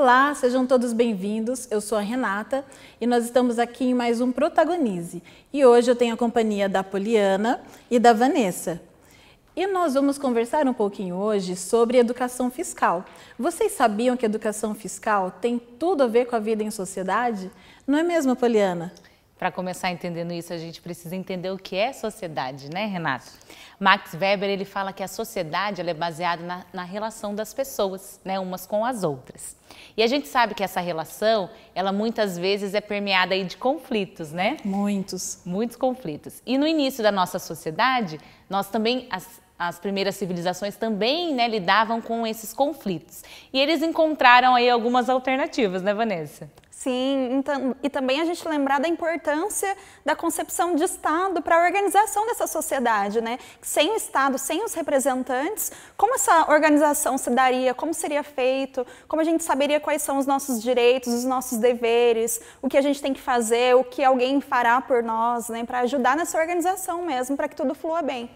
Olá, sejam todos bem-vindos. Eu sou a Renata e nós estamos aqui em mais um Protagonize. E hoje eu tenho a companhia da Poliana e da Vanessa. E nós vamos conversar um pouquinho hoje sobre educação fiscal. Vocês sabiam que educação fiscal tem tudo a ver com a vida em sociedade? Não é mesmo, Poliana? Para começar entendendo isso, a gente precisa entender o que é sociedade, né, Renato? Max Weber, ele fala que a sociedade ela é baseada na relação das pessoas, né, umas com as outras. E a gente sabe que essa relação, ela muitas vezes é permeada aí de conflitos, né? Muitos conflitos. E no início da nossa sociedade, nós também, as primeiras civilizações também, né, lidavam com esses conflitos. E eles encontraram aí algumas alternativas, né, Vanessa? Sim, então, e também a gente lembrar da importância da concepção de Estado para a organização dessa sociedade, né? Sem o Estado, sem os representantes, como essa organização se daria, como seria feito, como a gente saberia quais são os nossos direitos, os nossos deveres, o que a gente tem que fazer, o que alguém fará por nós, né? Para ajudar nessa organização mesmo, para que tudo flua bem.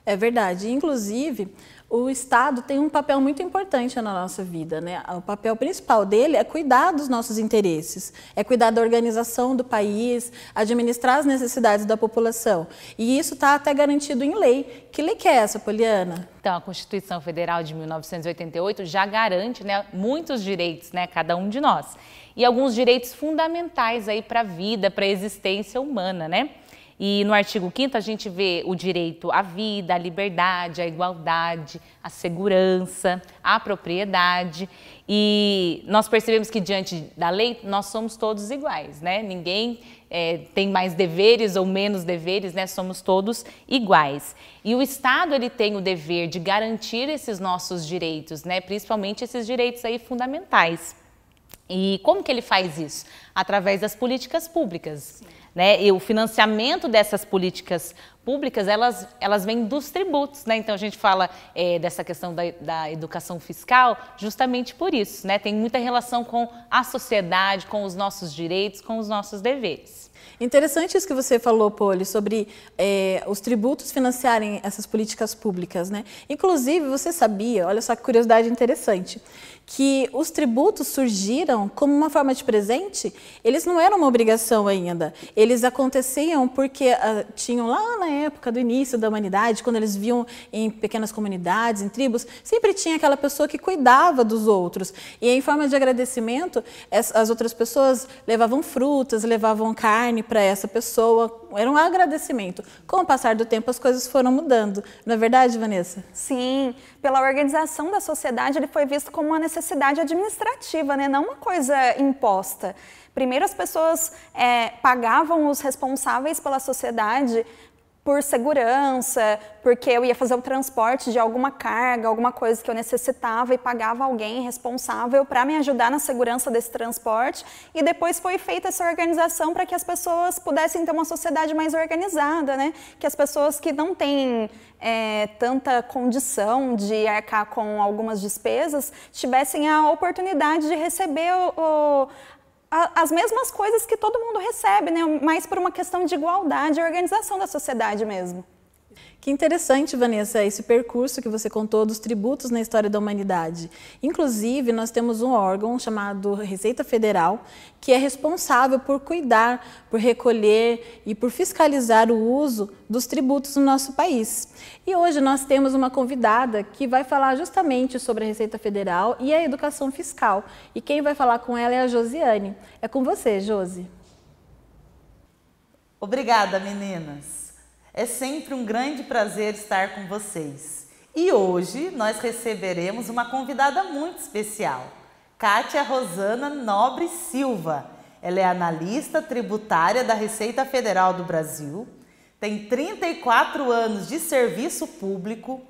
É verdade. Inclusive, o Estado tem um papel muito importante na nossa vida, né? O papel principal dele é cuidar dos nossos interesses, é cuidar da organização do país, administrar as necessidades da população. E isso está até garantido em lei. Que lei que é essa, Poliana? Então, a Constituição Federal de 1988 já garante, né, muitos direitos, né, cada um de nós. E alguns direitos fundamentais aí para a vida, para a existência humana, né? E no artigo 5º a gente vê o direito à vida, à liberdade, à igualdade, à segurança, à propriedade. E nós percebemos que diante da lei nós somos todos iguais, né? Ninguém tem mais deveres ou menos deveres, né? Somos todos iguais. E o Estado ele tem o dever de garantir esses nossos direitos, né? Principalmente esses direitos aí fundamentais. E como que ele faz isso? Através das políticas públicas. Né? E o financiamento dessas políticas públicas, elas vêm dos tributos, né? Então a gente fala dessa questão da educação fiscal justamente por isso, né? Tem muita relação com a sociedade, com os nossos direitos, com os nossos deveres. Interessante isso que você falou, Poli, sobre os tributos financiarem essas políticas públicas, né? Inclusive, você sabia, olha só que curiosidade interessante, que os tributos surgiram como uma forma de presente? Eles não eram uma obrigação ainda, eles aconteciam porque tinham lá na época do início da humanidade, quando eles viam em pequenas comunidades, em tribos, sempre tinha aquela pessoa que cuidava dos outros. E em forma de agradecimento, as outras pessoas levavam frutas, levavam carne para essa pessoa, era um agradecimento. Com o passar do tempo, as coisas foram mudando. Não é verdade, Vanessa? Sim, pela organização da sociedade, ele foi visto como uma necessidade administrativa, né? Não uma coisa imposta. Primeiro, as pessoas pagavam os responsáveis pela sociedade por segurança, porque eu ia fazer o transporte de alguma carga, alguma coisa que eu necessitava e pagava alguém responsável para me ajudar na segurança desse transporte. E depois foi feita essa organização para que as pessoas pudessem ter uma sociedade mais organizada, né? Que as pessoas que não têm tanta condição de arcar com algumas despesas tivessem a oportunidade de receber as mesmas coisas que todo mundo recebe, né? Mas por uma questão de igualdade e organização da sociedade mesmo. Que interessante, Vanessa, esse percurso que você contou dos tributos na história da humanidade. Inclusive, nós temos um órgão chamado Receita Federal, que é responsável por cuidar, por recolher e por fiscalizar o uso dos tributos no nosso país. E hoje nós temos uma convidada que vai falar justamente sobre a Receita Federal e a educação fiscal. E quem vai falar com ela é a Josiane. É com você, Josi. Obrigada, meninas. É sempre um grande prazer estar com vocês. E hoje nós receberemos uma convidada muito especial, Kátia Rosana Nobre Silva. Ela é analista tributária da Receita Federal do Brasil, tem 34 anos de serviço público,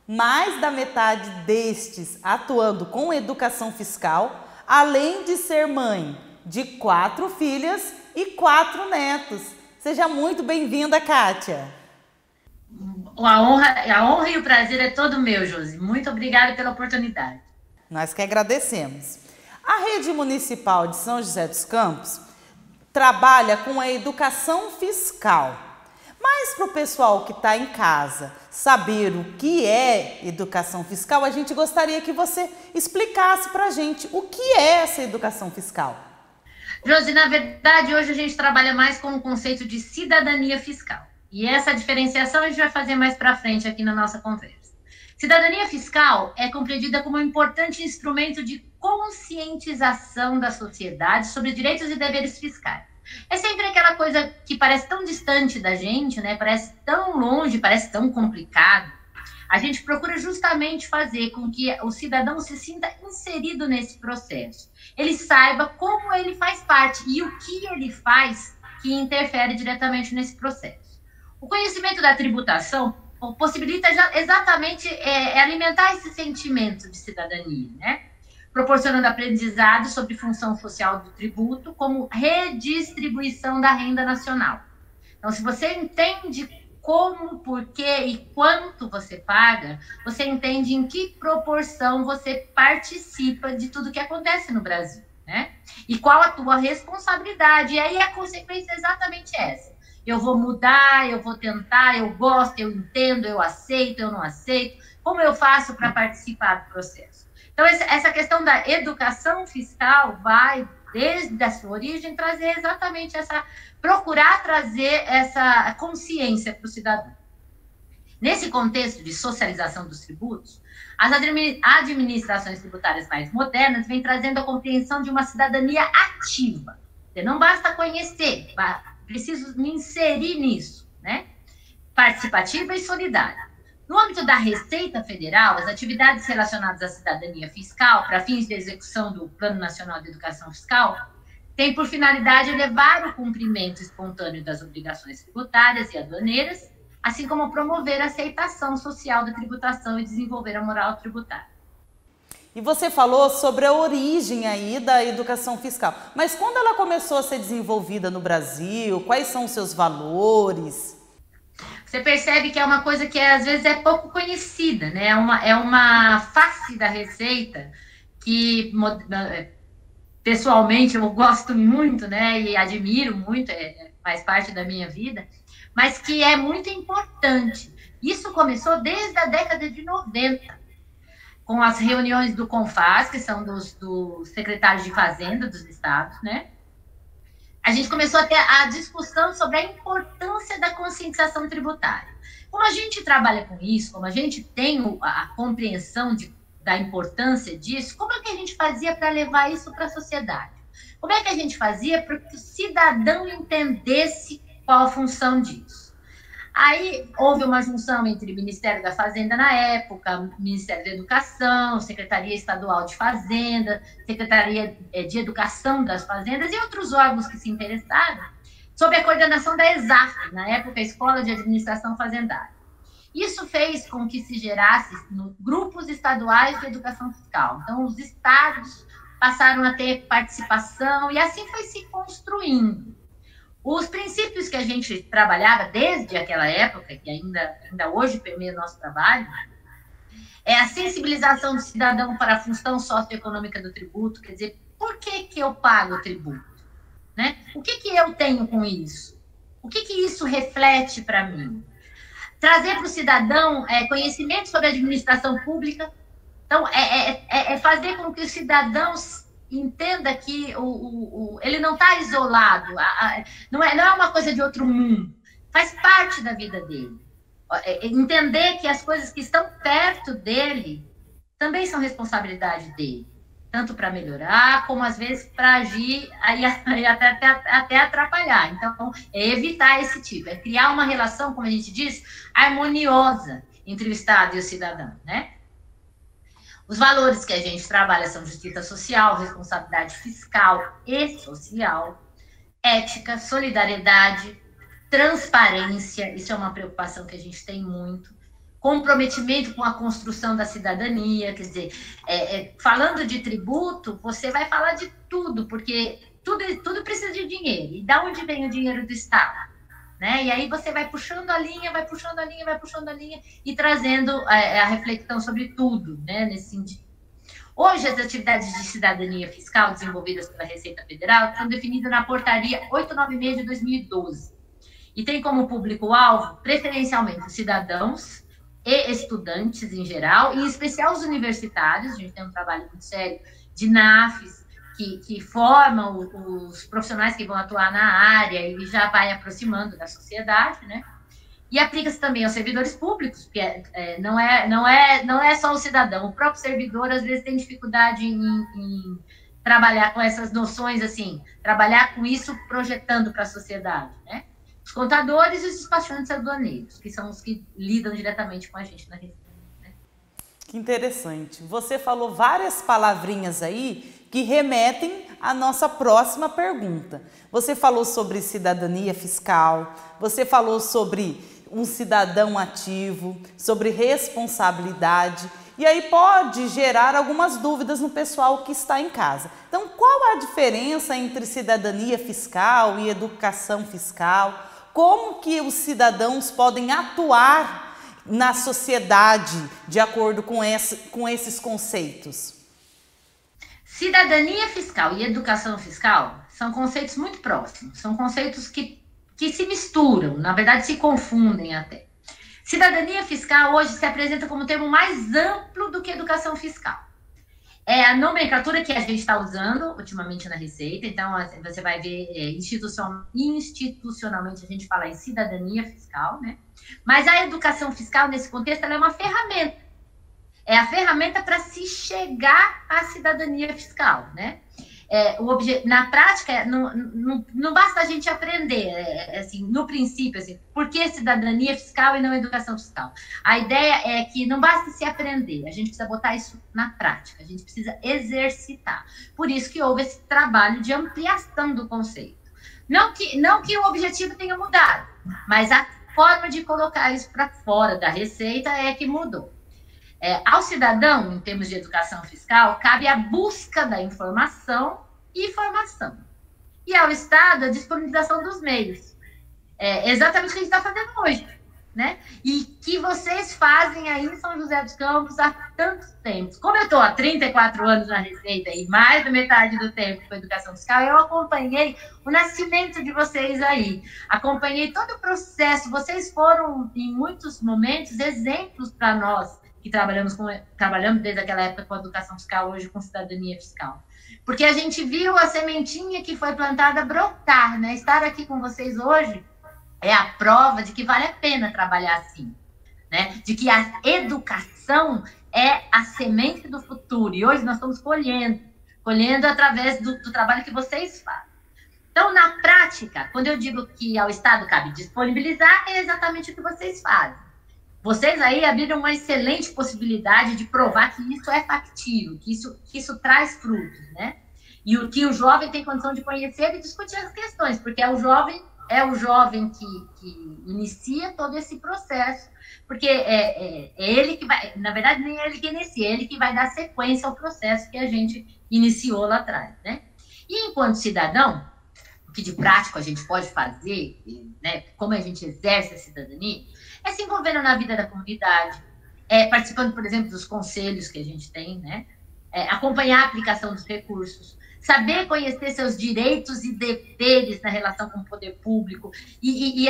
mais da metade destes atuando com educação fiscal, além de ser mãe de 4 filhas e 4 netos. Seja muito bem-vinda, Kátia. A honra e o prazer é todo meu, Josi. Muito obrigada pela oportunidade. Nós que agradecemos. A Rede Municipal de São José dos Campos trabalha com a educação fiscal. Mas para o pessoal que está em casa saber o que é educação fiscal, a gente gostaria que você explicasse para a gente o que é essa educação fiscal. Josi, na verdade, hoje a gente trabalha mais com o conceito de cidadania fiscal. E essa diferenciação a gente vai fazer mais para frente aqui na nossa conversa. Cidadania fiscal é compreendida como um importante instrumento de conscientização da sociedade sobre direitos e deveres fiscais. É sempre aquela coisa que parece tão distante da gente, né? Parece tão longe, parece tão complicado. A gente procura justamente fazer com que o cidadão se sinta inserido nesse processo. Ele saiba como ele faz parte e o que ele faz que interfere diretamente nesse processo. O conhecimento da tributação possibilita exatamente alimentar esse sentimento de cidadania, né? Proporcionando aprendizado sobre função social do tributo como redistribuição da renda nacional. Então, se você entende como, por quê e quanto você paga, você entende em que proporção você participa de tudo que acontece no Brasil, né? E qual a tua responsabilidade. E aí a consequência é exatamente essa. Eu vou mudar, eu vou tentar, eu gosto, eu entendo, eu aceito, eu não aceito. Como eu faço para participar do processo? Então, essa questão da educação fiscal vai, desde a sua origem, trazer exatamente procurar trazer essa consciência para o cidadão. Nesse contexto de socialização dos tributos, as administrações tributárias mais modernas vêm trazendo a compreensão de uma cidadania ativa. Não basta conhecer, preciso me inserir nisso, né? Participativa e solidária. No âmbito da Receita Federal, as atividades relacionadas à cidadania fiscal, para fins de execução do Plano Nacional de Educação Fiscal, têm por finalidade elevar o cumprimento espontâneo das obrigações tributárias e aduaneiras, assim como promover a aceitação social da tributação e desenvolver a moral tributária. E você falou sobre a origem aí da educação fiscal, mas quando ela começou a ser desenvolvida no Brasil, quais são os seus valores? Você percebe que é uma coisa que às vezes é pouco conhecida, né? É uma face da Receita que, pessoalmente, eu gosto muito, né? E admiro muito, faz parte da minha vida, mas que é muito importante. Isso começou desde a década de 90, com as reuniões do CONFAS, que são dos secretários de Fazenda dos estados, né? A gente começou a ter a discussão sobre a importância da conscientização tributária. Como a gente trabalha com isso, como a gente tem a compreensão da importância disso, como é que a gente fazia para levar isso para a sociedade? Como é que a gente fazia para que o cidadão entendesse qual a função disso? Aí houve uma junção entre o Ministério da Fazenda na época, Ministério da Educação, Secretaria Estadual de Fazenda, Secretaria de Educação das Fazendas e outros órgãos que se interessaram, sob a coordenação da ESAF, na época, a Escola de Administração Fazendária. Isso fez com que se gerasse grupos estaduais de educação fiscal. Então, os estados passaram a ter participação e assim foi se construindo. Os princípios que a gente trabalhava desde aquela época, que ainda hoje permeia o nosso trabalho, é a sensibilização do cidadão para a função socioeconômica do tributo, quer dizer, por que eu pago o tributo? Né? O que eu tenho com isso? O que isso reflete para mim? Trazer para o cidadão conhecimento sobre a administração pública. Então, fazer com que o cidadão entenda que ele não está isolado, não é uma coisa de outro mundo, faz parte da vida dele. Entender que as coisas que estão perto dele também são responsabilidade dele, tanto para melhorar, como às vezes para agir e até atrapalhar. Então, é evitar esse tipo, é criar uma relação, como a gente diz, harmoniosa entre o Estado e o cidadão, né? Os valores que a gente trabalha são justiça social, responsabilidade fiscal e social, ética, solidariedade, transparência, isso é uma preocupação que a gente tem muito, comprometimento com a construção da cidadania, quer dizer, falando de tributo, você vai falar de tudo, porque tudo precisa de dinheiro. E de onde vem o dinheiro do Estado? Né? E aí você vai puxando a linha, vai puxando a linha e trazendo a reflexão sobre tudo, né, nesse sentido. Hoje, as atividades de cidadania fiscal desenvolvidas pela Receita Federal estão definidas na Portaria 896 de 2012. e tem como público-alvo, preferencialmente, cidadãos e estudantes em geral, e em especial os universitários. A gente tem um trabalho muito sério de NAFs, que formam os profissionais que vão atuar na área e já vai aproximando da sociedade, né? E aplica-se também aos servidores públicos, porque não é só o cidadão, o próprio servidor às vezes tem dificuldade em trabalhar com essas noções, assim, trabalhar com isso projetando para a sociedade, né? Os contadores e os despachantes aduaneiros, que são os que lidam diretamente com a gente na Receita. Né? Que interessante. Você falou várias palavrinhas aí que remetem à nossa próxima pergunta. Você falou sobre cidadania fiscal, você falou sobre um cidadão ativo, sobre responsabilidade, e aí pode gerar algumas dúvidas no pessoal que está em casa. Então, qual a diferença entre cidadania fiscal e educação fiscal? Como que os cidadãos podem atuar na sociedade de acordo com esses conceitos? Cidadania fiscal e educação fiscal são conceitos muito próximos, são conceitos que se misturam, na verdade se confundem até. Cidadania fiscal hoje se apresenta como termo mais amplo do que educação fiscal. É a nomenclatura que a gente está usando ultimamente na Receita, então você vai ver institucionalmente a gente fala em cidadania fiscal, né? Mas a educação fiscal, nesse contexto, ela é uma ferramenta. É a ferramenta para se chegar à cidadania fiscal, né? Na prática, não basta a gente aprender, assim, no princípio, assim, por que cidadania fiscal e não educação fiscal? A ideia é que não basta se aprender, a gente precisa botar isso na prática, a gente precisa exercitar. Por isso que houve esse trabalho de ampliação do conceito. Não que o objetivo tenha mudado, mas a forma de colocar isso para fora da Receita é que mudou. Ao cidadão, em termos de educação fiscal, cabe a busca da informação e formação. E ao Estado, a disponibilização dos meios. Exatamente o que a gente está fazendo hoje, né? E que vocês fazem aí em São José dos Campos há tantos tempos. Como eu estou há 34 anos na Receita e mais da metade do tempo com a educação fiscal, eu acompanhei o nascimento de vocês aí. Acompanhei todo o processo. Vocês foram, em muitos momentos, exemplos para nós, que trabalhamos desde aquela época com a educação fiscal, hoje com cidadania fiscal. Porque a gente viu a sementinha que foi plantada brotar, né? Estar aqui com vocês hoje é a prova de que vale a pena trabalhar assim, né? De que a educação é a semente do futuro. E hoje nós estamos colhendo através do trabalho que vocês fazem. Então, na prática, quando eu digo que ao Estado cabe disponibilizar, é exatamente o que vocês fazem. Vocês aí abriram uma excelente possibilidade de provar que isso é factível, que isso traz frutos, né? E que o jovem tem condição de conhecer e discutir as questões, porque é o jovem que inicia todo esse processo, porque é ele que vai, na verdade, nem é ele que inicia, é ele que vai dar sequência ao processo que a gente iniciou lá atrás, né? E enquanto cidadão, o que de prático a gente pode fazer, né, como a gente exerce a cidadania, é se envolvendo na vida da comunidade, participando, por exemplo, dos conselhos que a gente tem, né? Acompanhar a aplicação dos recursos, saber conhecer seus direitos e deveres na relação com o poder público, e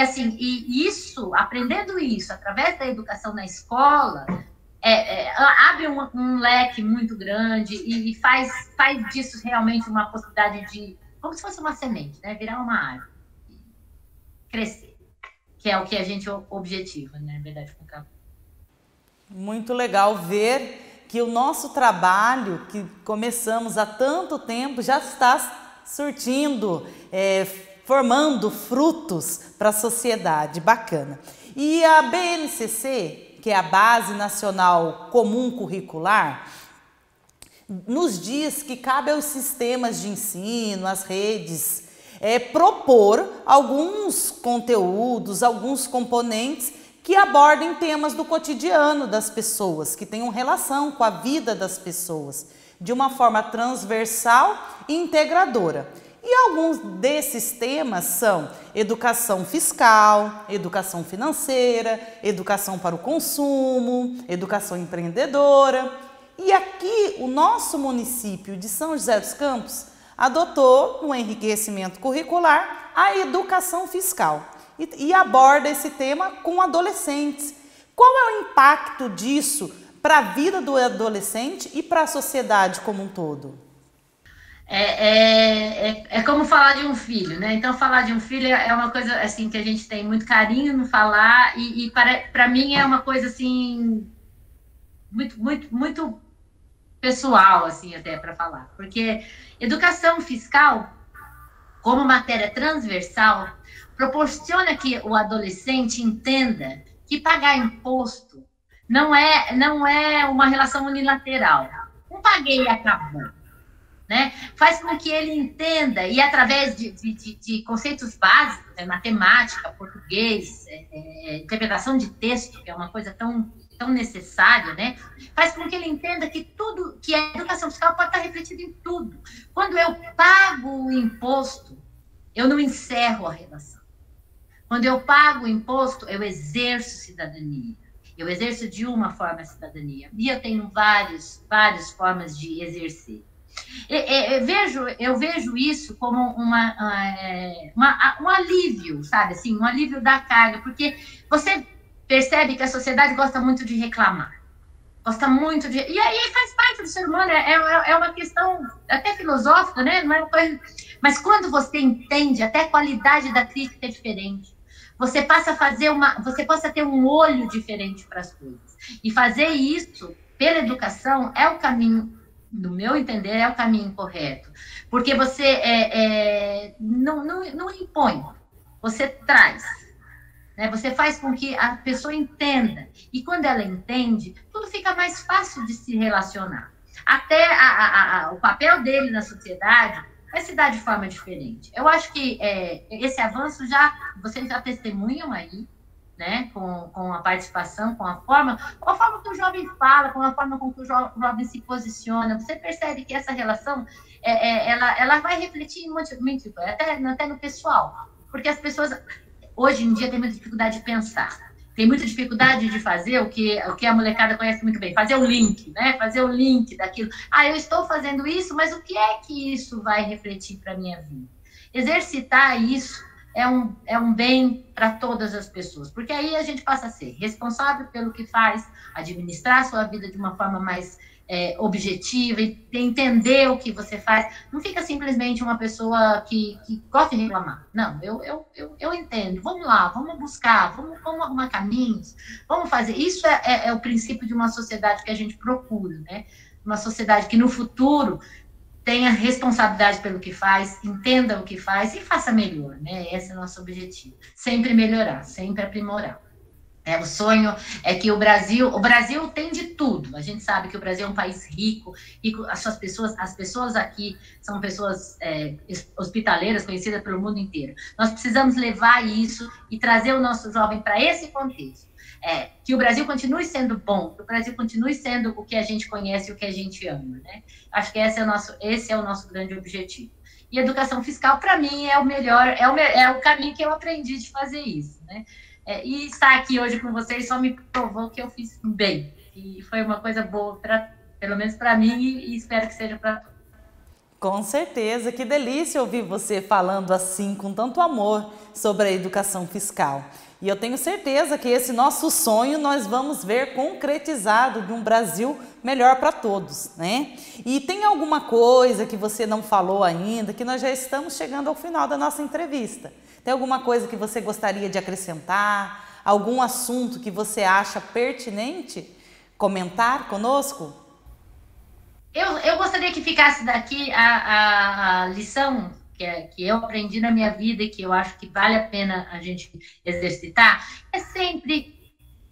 isso, aprendendo isso através da educação na escola, abre um leque muito grande e faz disso realmente uma possibilidade de, como se fosse uma semente, né? Virar uma árvore, crescer. Que é o que a gente objetiva, né? Na verdade, com o trabalho. Muito legal ver que o nosso trabalho, que começamos há tanto tempo, já está surtindo, formando frutos para a sociedade. Bacana. E a BNCC, que é a Base Nacional Comum Curricular, nos diz que cabe aos sistemas de ensino, às redes, propor alguns conteúdos, alguns componentes que abordem temas do cotidiano das pessoas, que tenham relação com a vida das pessoas, de uma forma transversal e integradora. E alguns desses temas são educação fiscal, educação financeira, educação para o consumo, educação empreendedora. E aqui o nosso município de São José dos Campos adotou no enriquecimento curricular a educação fiscal. e aborda esse tema com adolescentes. Qual é o impacto disso para a vida do adolescente e para a sociedade como um todo? É como falar de um filho, né? Então, falar de um filho é uma coisa assim que a gente tem muito carinho no falar e para mim é uma coisa assim muito pessoal, assim, até para falar, porque educação fiscal, como matéria transversal, proporciona que o adolescente entenda que pagar imposto não é uma relação unilateral. Não paguei e acabou. Né? Faz com que ele entenda, e através de conceitos básicos, matemática, português, interpretação de texto, que é uma coisa tão necessária, né? Faz com que ele entenda que tudo, que a educação fiscal pode estar refletida em tudo. Quando eu pago o imposto, eu não encerro a relação. Quando eu pago o imposto, eu exerço cidadania. Eu exerço de uma forma a cidadania. E eu tenho várias formas de exercer. Eu vejo isso como um alívio, sabe? Assim, um alívio da carga, porque você percebe que a sociedade gosta muito de reclamar. Gosta muito de... E aí faz parte do ser humano, é uma questão até filosófica, né? Não é uma coisa... Mas quando você entende, até a qualidade da crítica é diferente. Você passa a ter um olho diferente para as coisas. E fazer isso pela educação é o caminho, no meu entender, é o caminho correto. Porque você não impõe, você traz. Né? Você faz com que a pessoa entenda. E quando ela entende, tudo fica mais fácil de se relacionar. Até o papel dele na sociedade vai se dar de forma diferente. Eu acho que esse avanço vocês já testemunham aí, né, com a participação, com a forma que o jovem fala, com a forma com que o jovem se posiciona. Você percebe que essa relação, ela vai refletir muito, até no pessoal. Porque as pessoas, hoje em dia, têm muita dificuldade de pensar. Tem muita dificuldade de fazer o que a molecada conhece muito bem, fazer o link, né? Fazer o link daquilo. Eu estou fazendo isso, mas o que é que isso vai refletir para a minha vida? Exercitar isso é um bem para todas as pessoas, porque aí a gente passa a ser responsável pelo que faz, administrar a sua vida de uma forma mais objetiva, e entender o que você faz. Não fica simplesmente uma pessoa que gosta de reclamar. Não, eu entendo. Vamos lá, vamos buscar, vamos arrumar caminhos, vamos fazer. Isso é o princípio de uma sociedade que a gente procura, né? Uma sociedade que no futuro tenha responsabilidade pelo que faz, entenda o que faz e faça melhor, né? Esse é o nosso objetivo. Sempre melhorar, sempre aprimorar. O sonho é que o Brasil tem de tudo. A gente sabe que o Brasil é um país rico, as pessoas aqui são pessoas hospitaleiras, conhecidas pelo mundo inteiro. Nós precisamos levar isso e trazer o nosso jovem para esse contexto. Que o Brasil continue sendo bom, que o Brasil continue sendo o que a gente conhece e o que a gente ama, né? Acho que esse é o nosso grande objetivo. E a educação fiscal, para mim, é o melhor, é o caminho que eu aprendi de fazer isso, né? E estar aqui hoje com vocês só me provou que eu fiz bem. E foi uma coisa boa, pelo menos para mim, e espero que seja para todos. Com certeza, que delícia ouvir você falando assim, com tanto amor, sobre a educação fiscal. E eu tenho certeza que esse nosso sonho nós vamos ver concretizado de um Brasil melhor para todos, né? E tem alguma coisa que você não falou ainda, que nós já estamos chegando ao final da nossa entrevista? Tem alguma coisa que você gostaria de acrescentar? Algum assunto que você acha pertinente comentar conosco? Eu gostaria que ficasse daqui a lição que eu aprendi na minha vida e que eu acho que vale a pena a gente exercitar, é sempre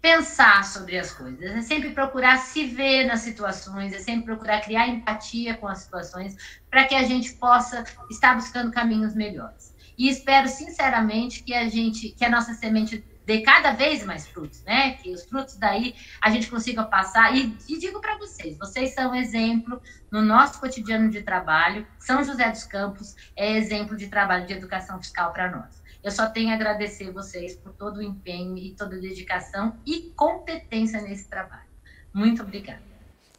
pensar sobre as coisas, é sempre procurar se ver nas situações, é sempre procurar criar empatia com as situações para que a gente possa estar buscando caminhos melhores. E espero sinceramente que a nossa semente dê cada vez mais frutos, né? Que os frutos daí a gente consiga passar. E digo para vocês são exemplo no nosso cotidiano de trabalho. São José dos Campos é exemplo de trabalho de educação fiscal para nós. Eu só tenho a agradecer vocês por todo o empenho e toda a dedicação e competência nesse trabalho. Muito obrigada.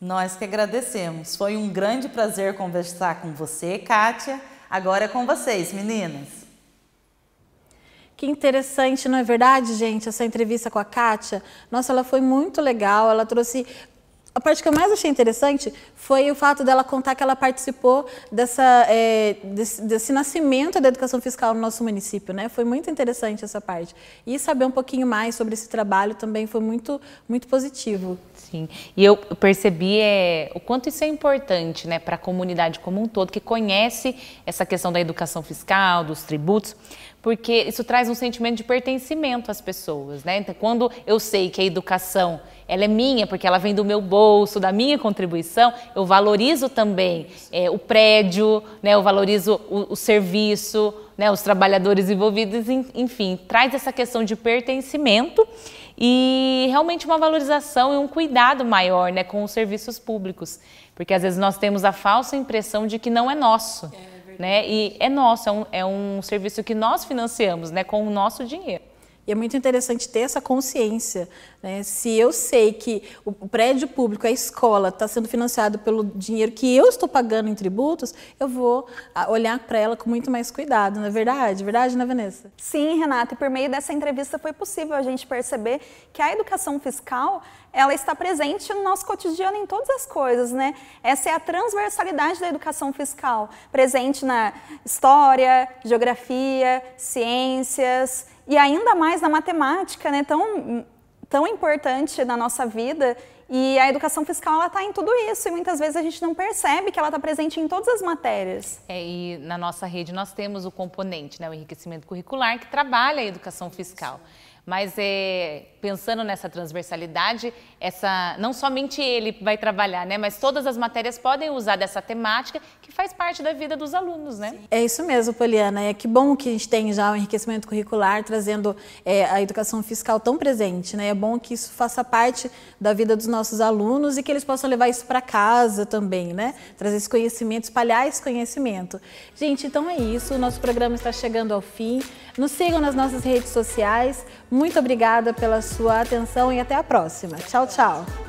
Nós que agradecemos. Foi um grande prazer conversar com você, Kátia. Agora é com vocês, meninas. Que interessante, não é verdade, gente? Essa entrevista com a Kátia, nossa, ela foi muito legal, ela trouxe... A parte que eu mais achei interessante foi o fato dela contar que ela participou desse nascimento da educação fiscal no nosso município, né? Foi muito interessante essa parte. E saber um pouquinho mais sobre esse trabalho também foi muito, muito positivo. Sim, e eu percebi o quanto isso é importante, né, para a comunidade como um todo, que conhece essa questão da educação fiscal, dos tributos, porque isso traz um sentimento de pertencimento às pessoas, né? Então, quando eu sei que a educação ela é minha, porque ela vem do meu bolso, da minha contribuição, eu valorizo também o prédio, né? Eu valorizo o serviço, né? Os trabalhadores envolvidos, enfim, traz essa questão de pertencimento e realmente uma valorização e um cuidado maior, né, com os serviços públicos, porque às vezes nós temos a falsa impressão de que não é nosso, né? E é nosso, é um serviço que nós financiamos, né, com o nosso dinheiro. E é muito interessante ter essa consciência, né? Se eu sei que o prédio público, a escola, está sendo financiado pelo dinheiro que eu estou pagando em tributos, eu vou olhar para ela com muito mais cuidado, não é verdade? Verdade, né, Vanessa? Sim, Renata, e por meio dessa entrevista foi possível a gente perceber que a educação fiscal, ela está presente no nosso cotidiano em todas as coisas, né? Essa é a transversalidade da educação fiscal, presente na história, geografia, ciências e ainda mais na matemática, né? Tão importante na nossa vida. E a educação fiscal, ela está em tudo isso e muitas vezes a gente não percebe que ela está presente em todas as matérias. E na nossa rede nós temos o componente, né, o enriquecimento curricular, que trabalha a educação fiscal. Mas pensando nessa transversalidade, não somente ele vai trabalhar, né, mas todas as matérias podem usar dessa temática que faz parte da vida dos alunos, né? É isso mesmo, Poliana. É que bom que a gente tem já o enriquecimento curricular trazendo a educação fiscal tão presente, né? É bom que isso faça parte da vida dos nossos alunos e que eles possam levar isso para casa também, né? Trazer esse conhecimento, espalhar esse conhecimento. Gente, então é isso. O nosso programa está chegando ao fim. Nos sigam nas nossas redes sociais. Muito obrigada pela sua atenção e até a próxima. Tchau, tchau.